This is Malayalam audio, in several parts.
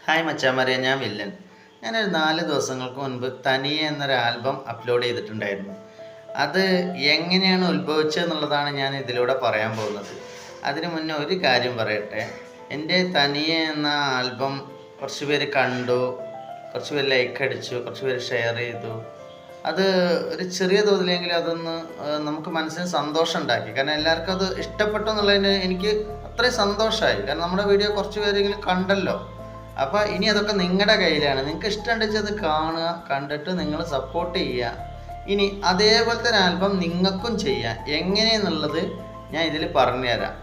ഹായ് മച്ചാമാരെ, ഞാൻ വില്ലൻ. ഞാനൊരു 4 ദിവസങ്ങൾക്ക് മുൻപ് തനിയെ എന്നൊരു ആൽബം അപ്ലോഡ് ചെയ്തിട്ടുണ്ടായിരുന്നു. അത് എങ്ങനെയാണ് ഉത്ഭവിച്ചതെന്നുള്ളതാണ് ഞാൻ ഇതിലൂടെ പറയാൻ പോകുന്നത്. അതിനു മുന്നേ ഒരു കാര്യം പറയട്ടെ. എൻ്റെ തനിയെ എന്ന ആൽബം കുറച്ച് പേര് കണ്ടു, കുറച്ച് പേര് ലൈക്ക് അടിച്ചു, കുറച്ച് പേര് ഷെയർ ചെയ്തു. അത് ഒരു ചെറിയ തോതിലെങ്കിലും അതൊന്ന് നമുക്ക് മനസ്സിന് സന്തോഷം ഉണ്ടാക്കി. കാരണം എല്ലാവർക്കും അത് ഇഷ്ടപ്പെട്ടു എന്നുള്ളതിന് എനിക്ക് അത്രയും സന്തോഷമായി. കാരണം നമ്മുടെ വീഡിയോ കുറച്ച് പേരെങ്കിലും കണ്ടല്ലോ. അപ്പോൾ ഇനി അതൊക്കെ നിങ്ങളുടെ കയ്യിലാണ്. നിങ്ങൾക്ക് ഇഷ്ടമുണ്ടെങ്കിൽ കാണുക, കണ്ടിട്ട് നിങ്ങൾ സപ്പോർട്ട് ചെയ്യുക. ഇനി അതേപോലത്തെ ഒരു ആൽബം നിങ്ങൾക്കും ചെയ്യാം. എങ്ങനെയെന്നുള്ളത് ഞാൻ ഇതിൽ പറഞ്ഞുതരാം,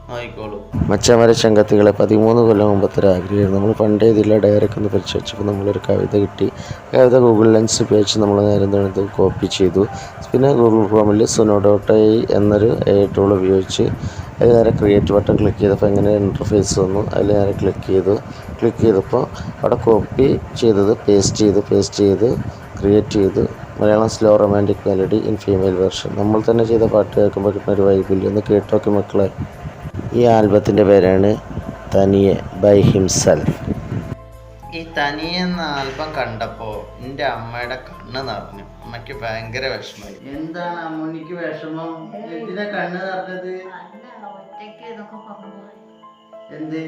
നോക്കിക്കോളൂ. മച്ചമര ചങ്കത്തികളെ 13 കൊല്ലം മുമ്പത്തെ ഒരു ആഗ്രഹമായിരുന്നു. നമ്മൾ പണ്ടേ ഇതിലെ ഡയറക്റ്റ് ഒന്ന് പരിശോധിച്ചപ്പോൾ നമ്മളൊരു കവിത കിട്ടി. കവിത ഗൂഗിൾ ലെൻസ് ഉപയോഗിച്ച് നമ്മൾ നേരെ ഇത് കോപ്പി ചെയ്തു. പിന്നെ ഗൂഗിൾ ക്രോമിൽ സുനോ.ai എന്നൊരു ടൂൾ ഉപയോഗിച്ച് അതിൽ നേരെ ക്രിയേറ്റ് ബട്ടൺ ക്ലിക്ക് ചെയ്തപ്പോൾ എങ്ങനെ ഇൻ്റർഫേസ് വന്നു. അതിൽ നേരെ ക്ലിക്ക് ചെയ്തപ്പോൾ അവിടെ കോപ്പി ചെയ്തത് പേസ്റ്റ് ചെയ്ത് ക്രിയേറ്റ് ചെയ്ത് Malayalam slow romantic melody in female version. നമ്മൾ തന്നെ ചെയ്ത പാട്ട് കേൾക്കുമ്പോൾ കിട്ടുന്ന ഒരു വൈബില്ല. ഒന്ന് കേട്ടോക്കെ മക്കളെ. ഈ ആൽബത്തിൻ്റെ പേരാണ് തനിയെ ബൈ ഹിംസെൽഫ്. ഈ തനിയെ എന്ന ആൽബം കണ്ടപ്പോൾ എൻ്റെ അമ്മയുടെ കണ്ണ് നിറഞ്ഞു. അമ്മയ്ക്ക് ഭയങ്കര വിഷമമായി. എന്താണ് അമ്മൂനിക്ക് വിഷമം? എന്തിനാ കണ്ണ് നിറഞ്ഞത്? എന്ത്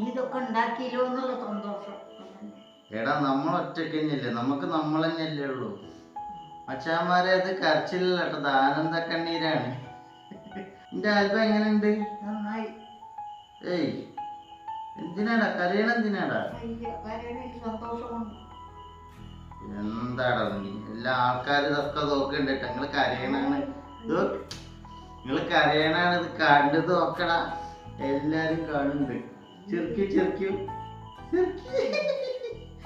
ഇതൊക്കെ ഉണ്ടാക്കിയില്ലോ എന്നുള്ള സന്തോഷം. എടാ, നമ്മൾ ഒറ്റയ്ക്ക് തന്നെയല്ലേ, നമുക്ക് നമ്മൾ തന്നെയല്ലേ ഉള്ളൂ. മച്ചാന്മാരെ, അത് കരച്ചിലല്ല കേട്ടോ, അത് ആനന്ദ കണ്ണീരാണ്. എന്റെ ആൽബം എങ്ങനെയുണ്ട്? നന്നായി. ഏയ്, എന്തിനാടാ കരയണ? എന്തിനാടാ? സന്തോഷമുണ്ട്. എന്താടാ നീ? എല്ലാ ആൾക്കാരും ഇതൊക്കെ നോക്കണ്ടിട്ട് നിങ്ങള് കരയണാണ്. നിങ്ങള് കരയണാണ് ഇത് കണ്ടു നോക്കടാ. എല്ലാരും കാണുന്നുണ്ട്. ചെറുക്കും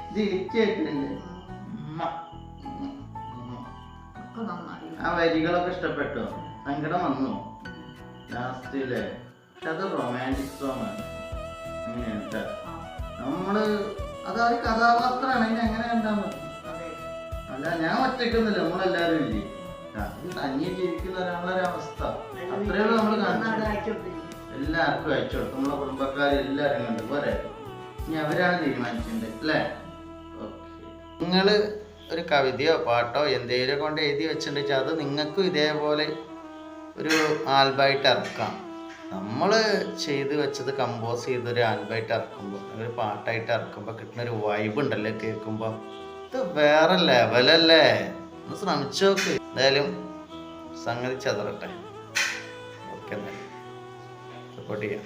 ഇത് ഇരിക്കല്ലേ. ആ വരികളൊക്കെ ഇഷ്ടപ്പെട്ടോ? സങ്കടം വന്നു ലാസ്റ്റില്ലേ? പക്ഷെ അത് റൊമാൻറ്റിക് സോങ് ആണ്. അങ്ങനെയാണ് നമ്മള് അത് ഒരു കഥാപാത്രമാണ്. അതിന് എങ്ങനെ കണ്ടാൽ മതി. അല്ല, ഞാൻ ഒറ്റയ്ക്കൊന്നുമില്ല, നമ്മളെല്ലാരും ഇല്ലേ. അത് തനിയെ ജീവിക്കുന്ന ഒരാളൊരവസ്ഥ അത്രയുള്ളൂ. നമ്മൾ എല്ലാവർക്കും അയച്ചു കൊടുക്കും. നമ്മളെ കുടുംബക്കാർ എല്ലാവരും കണ്ടു പോരെ. ഇനി അവരാണ് തീരുമാനിക്കേണ്ടത് അല്ലേ? ഓക്കെ. നിങ്ങൾ ഒരു കവിതയോ പാട്ടോ എന്തെങ്കിലും കൊണ്ട് എഴുതി വെച്ചിട്ടുണ്ടെങ്കിൽ അത് നിങ്ങൾക്കും ഇതേപോലെ ഒരു ആൽബമായിട്ട് ഇറക്കാം. നമ്മൾ ചെയ്ത് വെച്ചത് കമ്പോസ് ചെയ്തൊരു ആൽബമായിട്ട് ഇറക്കുമ്പോൾ, ഒരു പാട്ടായിട്ട് ഇറക്കുമ്പോൾ കിട്ടുന്നൊരു വൈബ് ഉണ്ടല്ലോ കേൾക്കുമ്പോൾ. ഇത് വേറെ ലെവലല്ലേ. ഒന്ന് ശ്രമിച്ചു നോക്ക്. എന്തായാലും സംഗതി ചതറട്ടെ. ഓക്കെ, എന്തായാലും സപ്പോർട്ട് ചെയ്യാം.